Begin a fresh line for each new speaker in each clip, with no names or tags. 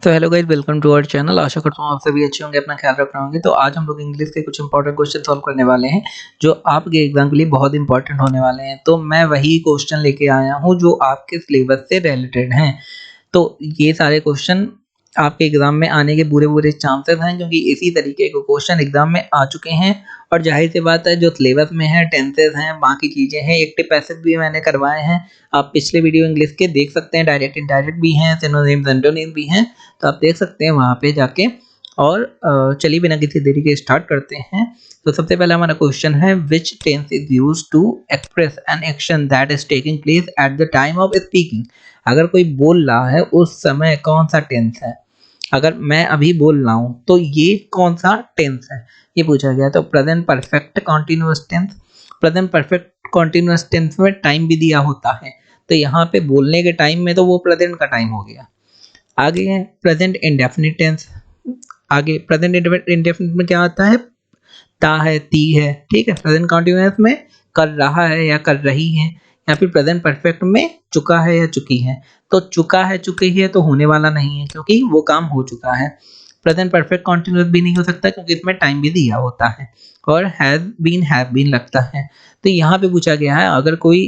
तो hello guys, welcome to our channel. आशा करता हूँ आप सभी अच्छे होंगे, अपना ख्याल रख रहे होंगे। तो आज हम लोग इंग्लिश के कुछ इंपॉर्टेंट क्वेश्चन सॉल्व करने वाले हैं जो आपके एग्जाम के लिए बहुत इंपॉर्टेंट होने वाले हैं। तो मैं वही क्वेश्चन लेके आया हूँ जो आपके सिलेबस से रिलेटेड हैं। तो ये सारे क्वेश्चन आपके एग्जाम में आने के पूरे चांसेस हैं, क्योंकि इसी तरीके के क्वेश्चन एग्जाम में आ चुके हैं। और जाहिर सी बात है, जो सिलेबस में है, टेंसेस हैं, बाकी चीज़ें हैं, एक्टिव पैसिव भी मैंने करवाए हैं। आप पिछले वीडियो इंग्लिश के देख सकते हैं, डायरेक्ट इनडायरेक्ट भी हैं, सिनोनिम्स एंटोनिम्स भी हैं। तो आप देख सकते हैं वहाँ पे जाके। और चलिए बिना किसी देरी के स्टार्ट करते हैं। तो सबसे पहला हमारा क्वेश्चन है, which tense is used to express an action that is taking place at the time of speaking. अगर कोई बोल रहा है उस समय कौन सा टेंस है। अगर मैं अभी बोल रहा हूँ तो ये कौन सा टेंस है, ये पूछा गया। तो present perfect continuous tense. Present perfect continuous tense में टाइम भी दिया होता है, तो यहाँ पे बोलने के टाइम में तो वो प्रेजेंट का टाइम हो गया। आगे है प्रेजेंट इंडेफिनिट टेंस। आगे प्रेजेंट इंडेफिनिट में क्या आता है, ता है, ती है, ठीक है। प्रेजेंट कॉन्टिन्यूअस में कर रहा है या कर रही है, या फिर प्रेजेंट परफेक्ट में चुका है या चुकी है। तो चुका है, चुकी है तो होने वाला नहीं है, क्योंकि वो काम हो चुका है। प्रेजेंट परफेक्ट कॉन्टिन्यूअस भी नहीं हो सकता, क्योंकि इसमें टाइम भी दिया होता है। और हैव बीन लगता है। तो यहाँ पे पूछा गया है, अगर कोई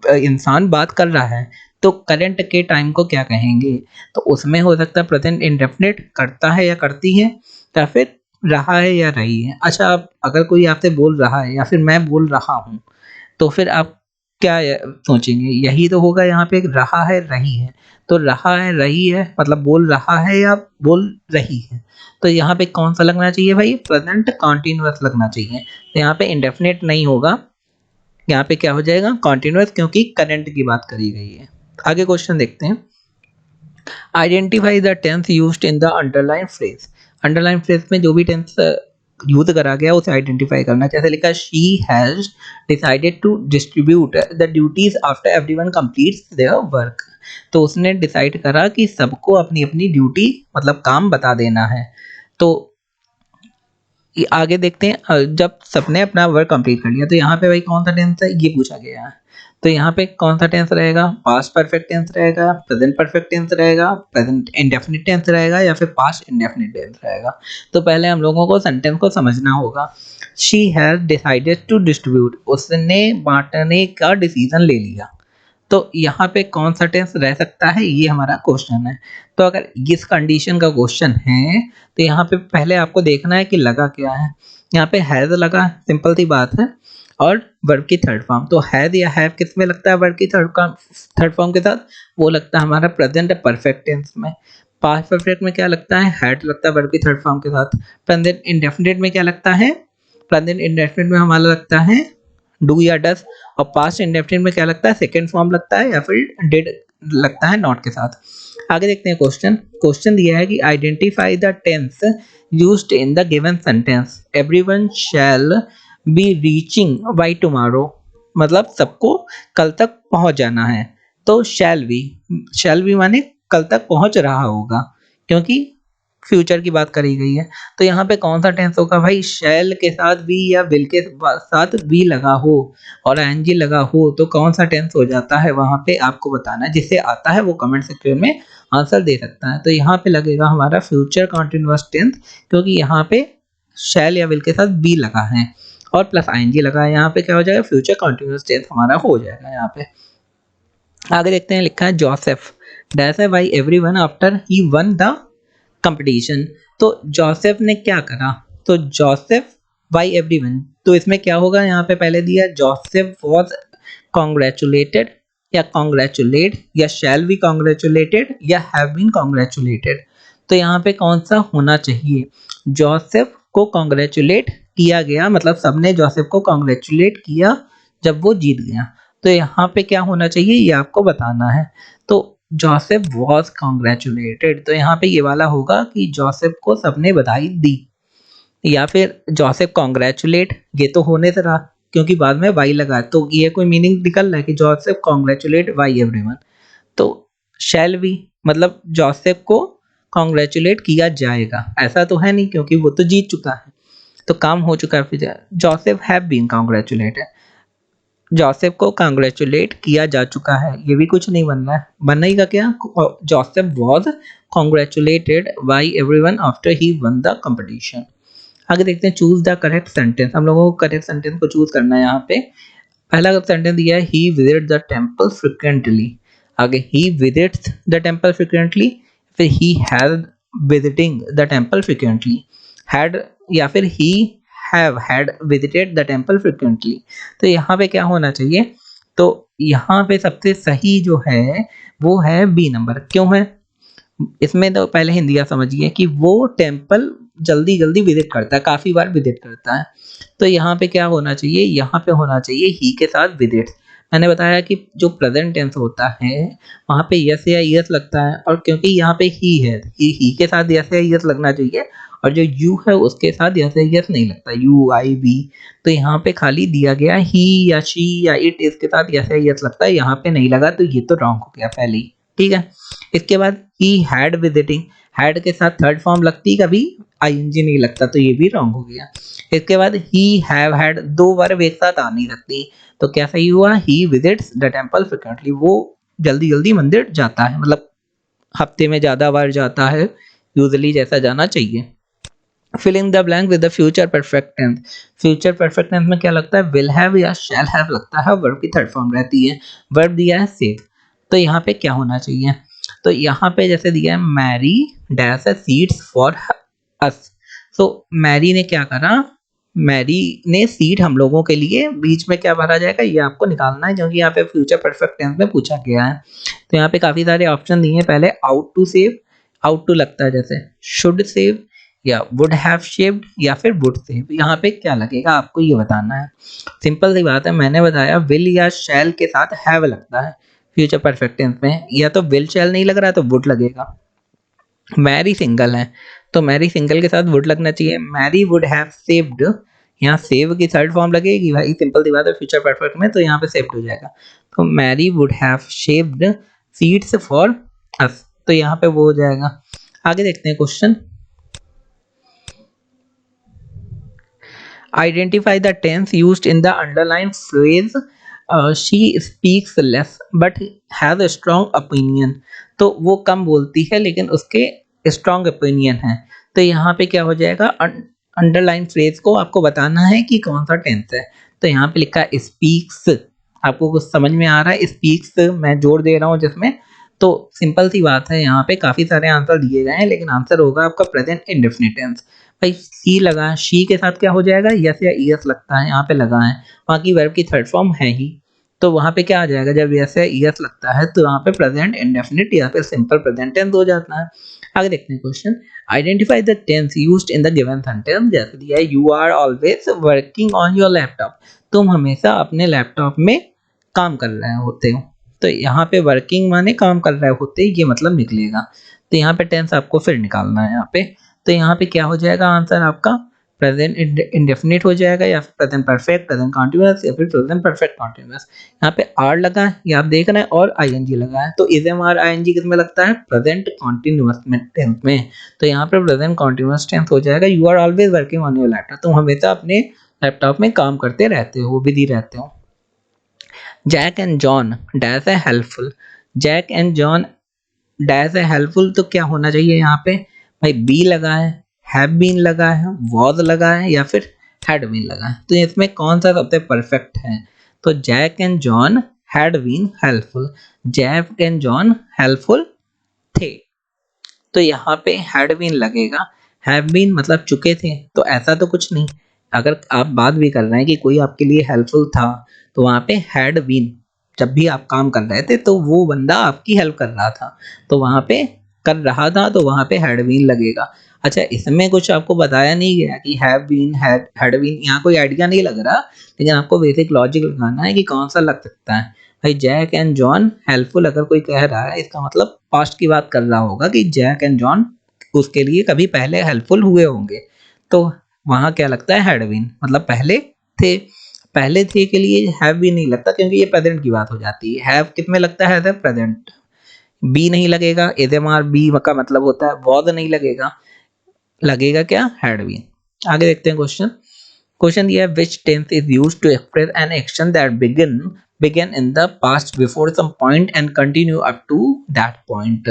इंसान बात कर रहा है तो करंट के टाइम को क्या कहेंगे। तो उसमें हो सकता है प्रेजेंट इंडेफिनिट, करता है या करती है, या फिर रहा है या रही है। अच्छा, अब अगर कोई आपसे बोल रहा है या फिर मैं बोल रहा हूँ, तो फिर आप क्या सोचेंगे, यही तो होगा। यहाँ पे रहा है, रही है। तो रहा है, रही है मतलब बोल रहा है या बोल रही है। तो यहाँ पे कौन सा लगना चाहिए भाई, प्रेजेंट कॉन्टिन्यूअस लगना चाहिए। तो यहाँ पे इंडेफिनिट नहीं होगा, यहाँ पे क्या हो जाएगा, कॉन्टिन्यूअस, क्योंकि करंट की बात करी गई है। आगे क्वेश्चन देखते हैं। Identify the tense used in the underline phrase. Underline phrase में जो भी टेंस यूज करा गया उसे आइडेंटिफाई करना। जैसे लिखा, she has decided to distribute the duties after everyone completes their work. तो उसने डिसाइड करा कि सबको अपनी अपनी ड्यूटी मतलब काम बता देना है। तो ये आगे देखते हैं, जब सबने अपना वर्क कंप्लीट कर लिया, तो यहाँ पे भाई कौन सा टेंस है, ये पूछा गया है। तो यहाँ पे कौन सा टेंस रहेगा, पास्ट परफेक्ट टेंस रहेगा, प्रेजेंट परफेक्ट टेंस रहेगा, प्रेजेंट इंडेफिनिट टेंस रहेगा, या फिर पास्ट इंडेफिनिट टेंस रहेगा। तो पहले हम लोगों को सेंटेंस को समझना होगा। She has decided to distribute, उसने बांटने का डिसीजन ले लिया। तो यहाँ पे कौन सा टेंस रह सकता है, ये हमारा क्वेश्चन है। तो अगर इस कंडीशन का क्वेश्चन है, तो यहाँ पे पहले आपको देखना है कि लगा क्या है। यहाँ पे हैज लगा, सिंपल सी बात है, और वर्ब की थर्ड फॉर्म। तो हैज या हैव किस में लगता है, वर्ब की थर्ड फॉर्म के साथ। वो लगता है हमारा प्रेजेंट परफेक्ट टेंस में। पास्ट परफेक्ट में क्या लगता है, हैड लगता है वर्ब की थर्ड फॉर्म के साथ। प्रेजेंट इंडेफिनिट में क्या लगता है, प्रेजेंट इंडेफिनिट में हमारा लगता है डू या डस। और पास्ट इंडेफिनिट में क्या लगता है, सेकंड फॉर्म लगता है, या फिर डिड लगता है नॉट के साथ। आगे देखते हैं क्वेश्चन। क्वेश्चन दिया है कि identify the tense used in the given sentence everyone shall be reaching by tomorrow. मतलब सबको कल तक पहुंच जाना है। तो शैल बी माने कल तक पहुंच रहा होगा, क्योंकि फ्यूचर की बात करी गई है। तो यहाँ पे कौन सा टेंस होगा भाई, शैल के साथ बी या विल के साथ बी लगा हो और एनजी लगा हो, तो कौन सा टेंस हो जाता है, वहां पे आपको बताना है। जिसे आता है वो कमेंट सेक्शन में आंसर दे सकता है। तो यहाँ पे लगेगा हमारा फ्यूचर कॉन्टिन्यूअस टेंस, क्योंकि यहाँ पे शैल या विल के साथ बी लगा है और प्लस आईएनजी लगा है। यहाँ पे क्या हो जाएगा, फ्यूचर कॉन्टिन्यूअस टेंस हमारा हो जाएगा यहाँ पे। आगे देखते हैं, लिखा है जोसेफ डैश है by everyone after he one the competition. तो जोसेफ ने क्या करा, तो जोसेफ बाई एवरीवन, तो इसमें क्या होगा, यहाँ पे पहले दिया जोसेफ वाज कॉन्ग्रेचुलेटेड, या कॉन्ग्रेचुलेट, या शैल बी कॉन्ग्रेचुलेटेड, या हैव बीन कॉन्ग्रेचुलेटेड। तो यहाँ पे कौन सा होना चाहिए, जोसेफ को कॉन्ग्रेचुलेट किया गया, मतलब सबने जोसेफ को कॉन्ग्रेचुलेट किया जब वो जीत गया। तो यहाँ पे क्या होना चाहिए, ये आपको बताना है। तो जोसेफ वॉज कॉन्ग्रेचुलेटेड, तो यहाँ पे ये वाला होगा कि जोसेफ को सबने बधाई दी। या फिर जोसेफ कॉन्ग्रेचुलेट, ये तो होने से रहा, क्योंकि बाद में वाई लगा, तो ये कोई मीनिंग निकल रहा है कि जोसेफ कॉन्ग्रेचुलेट वाई एवरीवन। तो शैल बी मतलब जोसेफ को कॉन्ग्रेचुलेट किया जाएगा, ऐसा तो है नहीं, क्योंकि वो तो जीत चुका है, तो काम हो चुका है। फिर Joseph have been congratulated. Joseph को कांग्रेचुलेट किया जा चुका है, ये भी कुछ नहीं बनना है, बनना ही का क्या, Joseph was congratulated by everyone after he one the competition. आगे देखते हैं चूज द करेक्ट सेंटेंस, हम लोगों को करेक्ट सेंटेंस को चूज करना है यहाँ पे। पहला सेंटेंस दिया है ही विजिट द टेम्पल फ्रिक्वेंटली, आगे ही विजिट्स द टेम्पल फ्रिक्वेंटली, फिर he has visiting the temple frequently, had या फिर he have had visited the temple frequently. तो यहाँ पे क्या होना चाहिए, तो यहाँ पे सबसे सही जो है वो है बी नंबर। क्यों है इसमें, तो पहले हिंदी का समझिए कि वो टेम्पल जल्दी जल्दी विजिट करता है, काफ़ी बार विजिट करता है। तो यहाँ पे क्या होना चाहिए, यहाँ पे होना चाहिए ही के साथ विजिट। मैंने बताया कि जो प्रेजेंट टेंस होता है वहाँ पे यस या यस लगता है, और क्योंकि यहाँ पे ही है, ही के साथ यस या यस लगना चाहिए, और जो यू है उसके साथ यस या यस नहीं लगता, यू आई वी। तो यहाँ पे खाली दिया गया ही या शी या इट, इसके साथ यस या यस लगता है, यहाँ पे नहीं लगा, तो ये तो रॉन्ग हो गया पहले ही। ठीक है, इसके बाद ही हैड विजिटिंग, हैड के साथ थर्ड फॉर्म लगती, कभी आईएनजी नहीं लगता, तो ये भी रॉन्ग हो गया। इसके बाद ही हैव हैड, दो बार एक साथ आ नहीं सकती, तो क्या सही हुआ, ही विजिट्स द टेम्पल फ्रिक्वेंटली, वो जल्दी जल्दी मंदिर जाता है, मतलब हफ्ते में ज्यादा बार जाता है, यूजुअली जैसा जाना चाहिए। Fill in the blank with the future perfect tense, future perfect tense में क्या लगता है, विल हैव या शैल हैव लगता है, वर्ब की थर्ड फॉर्म रहती है। वर्ब दिया है सेव, तो यहाँ पे क्या होना चाहिए, तो यहाँ पे जैसे दिया है Mary dash seeds for us, तो मैरी ने क्या करा, मैरी ने सीड हम लोगों के लिए, बीच में क्या भरा जाएगा ये आपको निकालना है, क्योंकि यहाँ पे फ्यूचर परफेक्ट टेंस में पूछा गया है। तो यहाँ पे काफी सारे ऑप्शन दिए हैं, पहले ought to save, ought to लगता है जैसे शुड सेव या वुड हैव शेव्ड या फिर वुड सेव, यहाँ पे क्या लगेगा आपको ये बताना है। सिंपल सी बात है, मैंने बताया विल या शैल के साथ हैव लगता है फ्यूचर परफेक्ट टेंस में, या तो विल शैल नहीं लग रहा है तो वुड लगेगा। मैरी सिंगल है तो मैरी सिंगल के साथ वुड लगना चाहिए, मैरी वुड हैव सेव्ड, यहाँ सेव की थर्ड फॉर्म लगेगी भाई, सिंपल सी बात है फ्यूचर परफेक्ट में, तो यहाँ पे सेव्ड हो जाएगा। तो Mary would have shaved seeds for us, तो यहाँ पे वो हो जाएगा। आगे देखते हैं question, identify the tense used in the underlined phrase she speaks less but has a strong opinion, तो वो कम बोलती है लेकिन उसके स्ट्रॉन्ग ओपिनियन है। तो यहाँ पे क्या हो जाएगा, अंडरलाइन फ्रेज को आपको बताना है कि कौन सा टेंस है। तो यहाँ पे लिखा है स्पीक्स, आपको कुछ समझ में आ रहा है, स्पीक्स मैं जोड़ दे रहा हूँ जिसमें, तो सिंपल सी बात है, यहाँ पे काफी सारे आंसर दिए गए हैं, लेकिन आंसर होगा आपका प्रेजेंट इंडेफिनिट टेंस। भाई सी लगा है, शी के साथ क्या हो जाएगा, यस या ईएस लगता है, यहाँ पे लगा है, बाकी वर्ब की थर्ड फॉर्म है ही, तो वहां पे क्या आ जाएगा, जब यस या ईएस लगता है तो यहाँ पे प्रेजेंट इंडेफिनिट या फिर सिंपल प्रेजेंट टेंस हो जाता है। आगे देखते हैं question, identify the tense used in the given sentence, जैसे दिया है you are always working on your laptop, तुम हमेशा अपने लैपटॉप में काम कर रहे होते हो, तो यहाँ पे वर्किंग माने काम कर रहे होते, ये मतलब निकलेगा। तो यहाँ पे टेंस आपको फिर निकालना है यहाँ पे, तो यहाँ पे क्या हो जाएगा आंसर आपका, प्रेजेंट इंडेफिनिट हो जाएगा, या फिर प्रेजेंट परफेक्ट, प्रेजेंट कॉन्टिन्यूअस, या फिर प्रेजेंट परफेक्ट कॉन्टिन्यूअस। यहाँ पे आर लगा है, ये आप देख रहे हैं, और आईएनजी लगा है, तो इज एम आर आईएनजी किसमें लगता है, प्रेजेंट कॉन्टिन्यूअस में टेंस में, तो यहाँ पे प्रेजेंट कॉन्टिन्यूअस टेंस हो जाएगा, you are always working on your laptop, तुम हमेशा अपने लैपटॉप में काम करते रहते हो, बिजी रहते हो। जैक एंड जॉन डैश है helpful, Jack and John dash है हेल्पफुल, तो क्या होना चाहिए यहाँ पे, भाई बी लगा है, हैव बीन लगा है, वॉज लगा है, या फिर हैड बीन लगा है, तो इसमें कौन सा सबसे परफेक्ट है, तो Jack and John had been helpful, Jack and John helpful थे, तो यहाँ पे हैड बीन लगेगा, हैव बीन मतलब चुके थे, तो ऐसा तो कुछ नहीं, अगर आप बात भी कर रहे हैं कि कोई आपके लिए हेल्पफुल था, तो वहाँ पे हैड बीन, जब भी आप काम कर रहे थे तो वो बंदा आपकी हेल्प कर रहा था, तो वहाँ पे कर रहा था, तो वहाँ पे हैड बीन लगेगा। अच्छा, इसमें कुछ आपको बताया नहीं गया कि हैव बीन, हैड बीन, यहाँ कोई आइडिया नहीं लग रहा, लेकिन आपको बेसिक लॉजिक लगाना है कि कौन सा लग सकता है। भाई जैक एंड जॉन हेल्पफुल अगर कोई कह रहा है, इसका मतलब पास्ट की बात कर रहा होगा कि जैक एंड जॉन उसके लिए कभी पहले हेल्पफुल हुए होंगे, तो वहाँ क्या लगता है, हैड बीन, मतलब पहले थे, पहले थे के लिए हैव भी नहीं लगता, क्योंकि ये प्रेजेंट की बात हो जाती है, हैव कितने लगता है प्रेजेंट, बी नहीं लगेगा, एजएमआर बी का मतलब होता है, वॉज नहीं लगेगा, लगेगा क्या, हैड बीन। आगे देखते हैं क्वेश्चन, क्वेश्चन दिया है which tense is used to express an action that began in the past before some point and continue up to that point.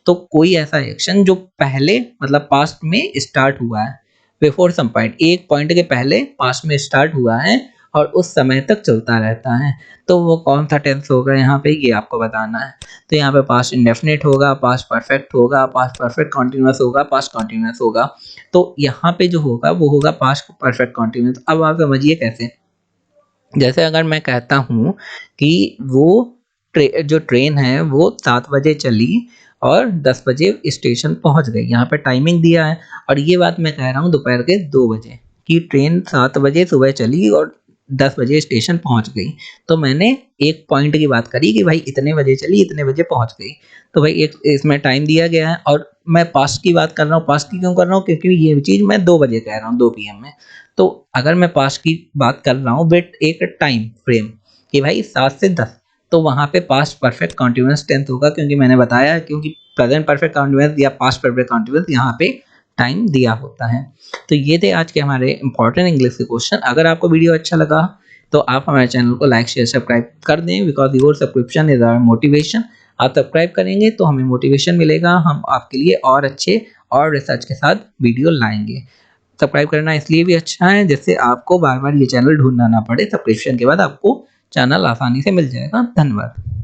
तो कोई ऐसा एक्शन जो पहले मतलब पास्ट में स्टार्ट हुआ है, बिफोर सम पॉइंट एक पॉइंट के पहले पास्ट में स्टार्ट हुआ है और उस समय तक चलता रहता है, तो वो कौन सा टेंस होगा यहाँ पे, ये आपको बताना है। तो यहाँ पे पास्ट इंडेफिनिट होगा, पास्ट परफेक्ट होगा, पास्ट परफेक्ट कॉन्टिन्यूअस होगा, पास्ट कॉन्टिन्यूअस होगा। तो यहाँ पे जो होगा वो होगा पास्ट परफेक्ट कॉन्टिन्यूअस। अब आप समझिए कैसे, जैसे अगर मैं कहता हूँ कि वो जो ट्रेन है वो 7 बजे चली और 10 बजे स्टेशन पहुँच गई, यहाँ पे टाइमिंग दिया है और ये बात मैं कह रहा हूँ दोपहर के 2 बजे कि ट्रेन 7 बजे सुबह चली और 10 बजे स्टेशन पहुँच गई। तो मैंने एक पॉइंट की बात करी कि भाई इतने बजे चली, इतने बजे पहुँच गई। तो भाई एक इसमें टाइम दिया गया है और मैं पास्ट की बात कर रहा हूँ। पास्ट की क्यों कर रहा हूँ? क्योंकि ये चीज़ मैं 2 बजे कह रहा हूँ, 2 पीएम में। तो अगर मैं पास्ट की बात कर रहा हूँ विद एक टाइम फ्रेम कि भाई 7 से 10, तो वहाँ पे पास्ट परफेक्ट कॉन्टिन्यूअस टेंस होगा, क्योंकि मैंने बताया क्योंकि प्रेजेंट परफेक्ट कॉन्टिन्यूअस या पास्ट परफेक्ट कॉन्टिन्यूअस यहाँ पे टाइम दिया होता है। तो ये थे आज के हमारे इंपॉर्टेंट इंग्लिश के क्वेश्चन। अगर आपको वीडियो अच्छा लगा तो आप हमारे चैनल को लाइक शेयर सब्सक्राइब कर दें, because your subscription is our motivation. आप सब्सक्राइब करेंगे तो हमें मोटिवेशन मिलेगा, हम आपके लिए और अच्छे और रिसर्च के साथ वीडियो लाएंगे। सब्सक्राइब करना इसलिए भी अच्छा है जिससे आपको बार बार ये चैनल ढूंढना ना पड़े, सब्सक्रिप्शन के बाद आपको चैनल आसानी से मिल जाएगा। धन्यवाद।